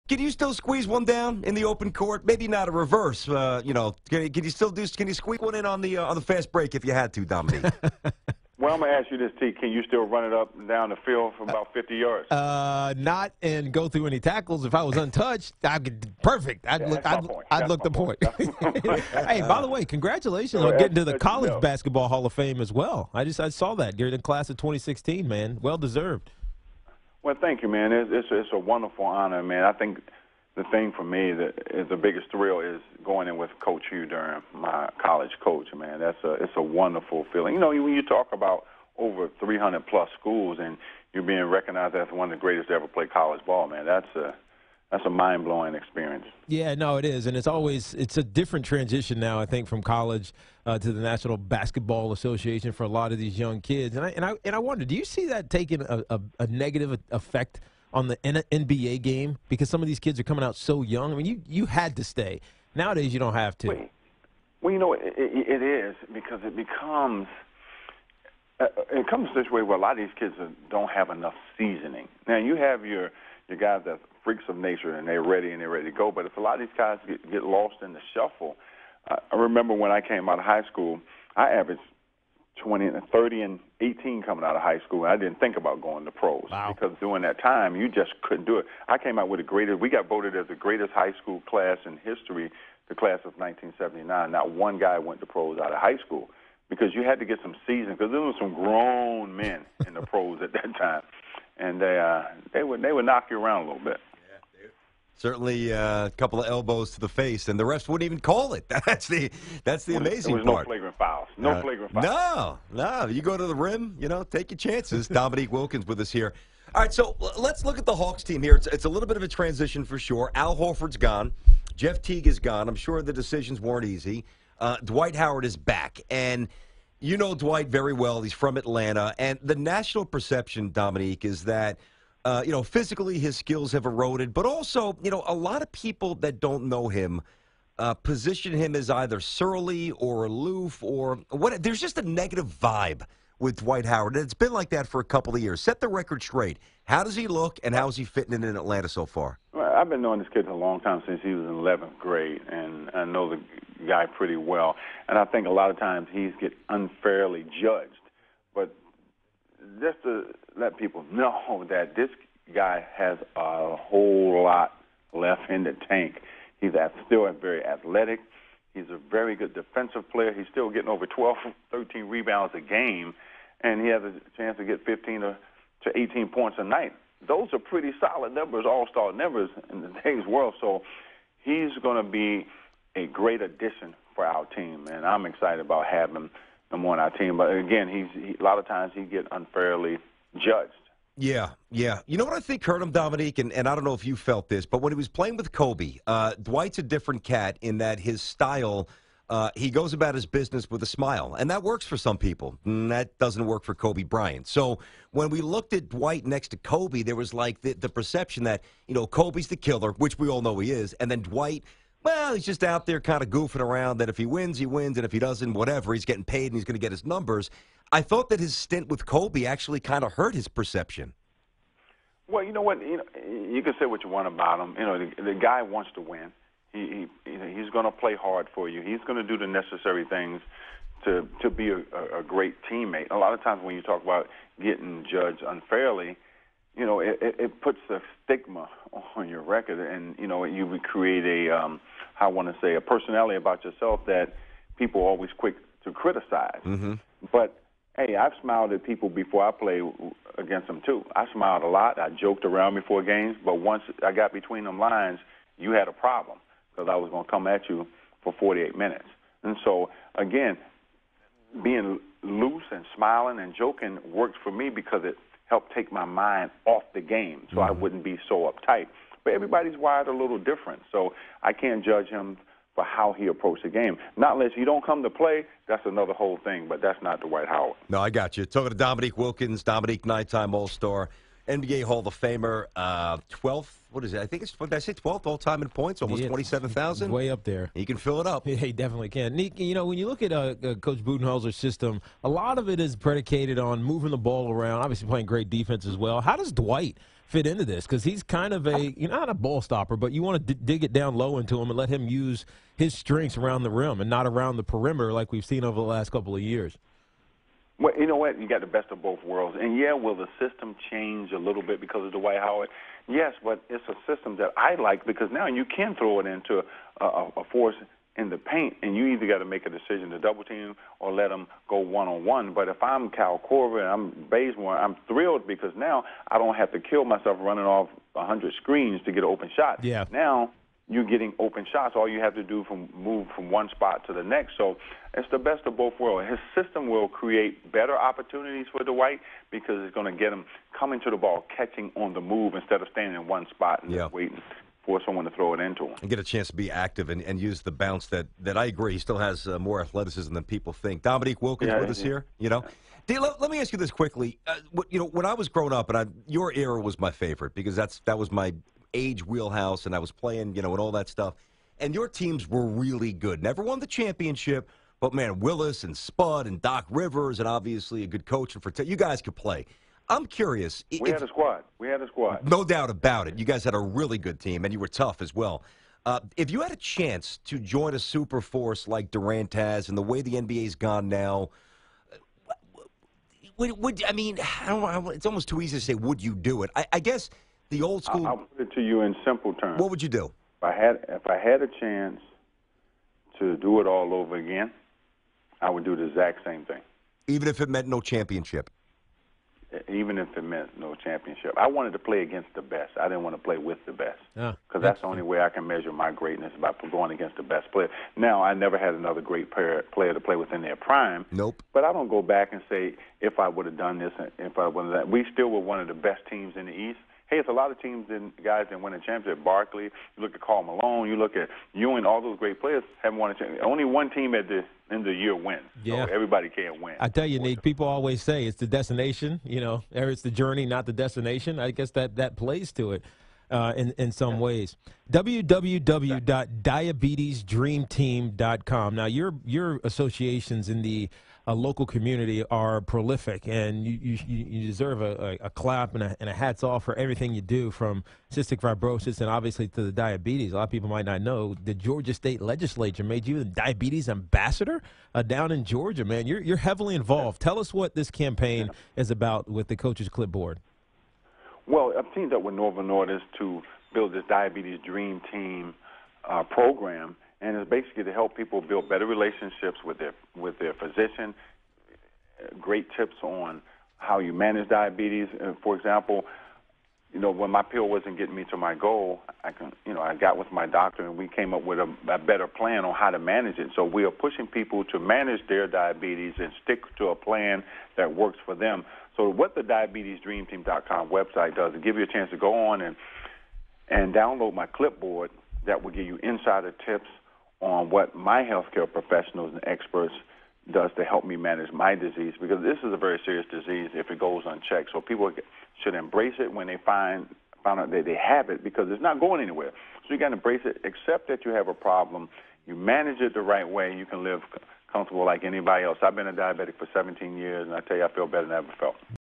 can you still squeeze one down in the open court? Maybe not a reverse. You know, can you still do? Can you squeak one in on the fast break if you had to, Dominique? Well, I'm going to ask you this, T. Can you still run it up and down the field for about 50 yards? Not and go through any tackles. If I was untouched, perfect. I'd look the point. Hey, by the way, congratulations on getting to the College Basketball Hall of Fame as well. I saw that. You're in the class of 2016, man. Well deserved. Well, thank you, man. It's a wonderful honor, man. I think the thing for me that is the biggest thrill is going in with Coach Hugh Durham, my college coach, man. It's a wonderful feeling. You know, when you talk about over 300-plus schools and you're being recognized as one of the greatest to ever play college ball, man, that's a mind-blowing experience. Yeah, no, it is, and it's a different transition now, I think, from college to the National Basketball Association for a lot of these young kids. And I wonder, do you see that taking a negative effect on the NBA game because some of these kids are coming out so young? I mean, you had to stay. Nowadays, you don't have to. Well, you know, it is because it comes a situation where a lot of these kids don't have enough seasoning. Now, you have your guys that freaks of nature and they're ready to go. But if a lot of these guys get lost in the shuffle, I remember when I came out of high school, I averaged 30 and 18 coming out of high school. And I didn't think about going to pros because during that time you just couldn't do it. I came out with the greatest. We got voted as the greatest high school class in history, the class of 1979. Not one guy went to pros out of high school because you had to get some season because there were some grown men in the pros at that time, and they would knock you around a little bit. Certainly a couple of elbows to the face, and the refs wouldn't even call it. That's the amazing part. There was no flagrant fouls. No flagrant fouls. No. You go to the rim, take your chances. Dominique Wilkins with us here. All right, so let's look at the Hawks team here. It's a little bit of a transition for sure. Al Horford's gone. Jeff Teague is gone. I'm sure the decisions weren't easy. Dwight Howard is back, and you know Dwight very well. He's from Atlanta, and the national perception, Dominique, is that physically his skills have eroded, but also, a lot of people that don't know him position him as either surly or aloof or what. There's just a negative vibe with Dwight Howard, and it's been like that for a couple of years. Set the record straight. How does he look, and how is he fitting in Atlanta so far? Well, I've been knowing this kid for a long time, since he was in 11th grade, and I know the guy pretty well. And I think a lot of times he's get unfairly judged. But just to let people know that this guy has a whole lot left in the tank. He's still very athletic. He's a very good defensive player. He's still getting over 12, 13 rebounds a game, and he has a chance to get 15 to 18 points a night. Those are pretty solid numbers, all-star numbers in today's world. So he's going to be a great addition for our team, and I'm excited about having him on our team. But, again, a lot of times he gets unfairly judged. Yeah. You know what I think hurt him, Dominique, and I don't know if you felt this, but when he was playing with Kobe, Dwight's a different cat in that his style, he goes about his business with a smile, and that works for some people. And that doesn't work for Kobe Bryant. So when we looked at Dwight next to Kobe, there was like the perception that, Kobe's the killer, which we all know he is, and then Dwight, well, he's just out there kind of goofing around that if he wins, he wins, and if he doesn't, whatever, he's getting paid and he's going to get his numbers. I thought that his stint with Kobe actually kind of hurt his perception. Well, you know what? You can say what you want about him. The guy wants to win. He's going to play hard for you. He's going to do the necessary things to be a great teammate. A lot of times when you talk about getting judged unfairly, it puts a stigma on your record, and you would create a personality about yourself that people are always quick to criticize. Mm-hmm. But hey, I've smiled at people before I play against them, too. I smiled a lot. I joked around before games. But once I got between them lines, you had a problem because I was going to come at you for 48 minutes. And so, again, being loose and smiling and joking worked for me because it helped take my mind off the game so I wouldn't be so uptight. But everybody's wired a little different, so I can't judge him for how he approached the game. Not unless you don't come to play, that's another whole thing, but that's not Dwight Howard. No, I got you. Talking to Dominique Wilkins, Dominique, nine-time All-Star, NBA Hall of Famer, 12th, what is it? I think it's, did I say 12th all-time in points, almost 27,000? Way up there. He can fill it up. Yeah, he definitely can. Nick, when you look at Coach Budenholzer's system, a lot of it is predicated on moving the ball around, obviously playing great defense as well. How does Dwight fit into this? Because he's kind of not a ball stopper, but you want to dig it down low into him and let him use his strengths around the rim and not around the perimeter like we've seen over the last couple of years. Well, you know what? You got the best of both worlds. And, yeah, will the system change a little bit because of Dwight Howard? Yes, but it's a system that I like because now you can throw it into a force in the paint, and you either got to make a decision to double team or let them go one-on-one. But if I'm Cal Korver and I'm Bazemore, I'm thrilled because now I don't have to kill myself running off 100 screens to get an open shot. Yeah. Now you're getting open shots. All you have to do is move from one spot to the next. So it's the best of both worlds. His system will create better opportunities for Dwight because it's going to get him coming to the ball, catching on the move instead of standing in one spot and just waiting for someone to throw it into him. And get a chance to be active and use the bounce that I agree. He still has more athleticism than people think. Dominique Wilkins with us here, you know. D, let me ask you this quickly. When I was growing up, and your era was my favorite because that was my age wheelhouse, and I was playing, and all that stuff. And your teams were really good. Never won the championship, but, man, Willis and Spud and Doc Rivers and obviously a good coach. And you guys could play. I'm curious. We had a squad. No doubt about it. You guys had a really good team, and you were tough as well. If you had a chance to join a super force like Durant has and the way the NBA's gone now, it's almost too easy to say, would you do it? I guess the old school. I'll put it to you in simple terms. What would you do? If I had a chance to do it all over again, I would do the exact same thing. Even if it meant no championship? Even if it meant no championship. I wanted to play against the best. I didn't want to play with the best. Because that's the only way I can measure my greatness, by going against the best player. Now, I never had another great player to play within their prime. Nope. But I don't go back and say, if I would have done this, if I would have done that. We still were one of the best teams in the East. Hey, it's a lot of teams and guys that win a championship. Barkley, you look at Karl Malone, you look at Ewing, all those great players haven't won a championship. Only one team at the end of the year wins. Yeah. So everybody can't win. I tell you, Nate, people always say it's the destination, it's the journey, not the destination. I guess that plays to it in some ways. www.diabetesdreamteam.com. Now, your associations in the local community are prolific, and you deserve a clap and a hats off for everything you do, from cystic fibrosis and obviously to the diabetes. A lot of people might not know the Georgia State Legislature made you the diabetes ambassador down in Georgia. Man, you're heavily involved. Tell us what this campaign is about with the Coach's Clipboard. Well, I've teamed up with Nova Nordisk to build this Diabetes Dream Team program, and it's basically to help people build better relationships with their physician, great tips on how you manage diabetes. For example, when my pill wasn't getting me to my goal, I got with my doctor and we came up with a better plan on how to manage it. So we are pushing people to manage their diabetes and stick to a plan that works for them. So what the diabetesdreamteam.com website does, it gives you a chance to go on and download my clipboard that will give you insider tips on what my healthcare professionals and experts does to help me manage my disease, because this is a very serious disease if it goes unchecked. So people should embrace it when they find out that they have it, because it's not going anywhere. So you got to embrace it, accept that you have a problem, you manage it the right way, you can live comfortable like anybody else. I've been a diabetic for 17 years, and I tell you, I feel better than I ever felt.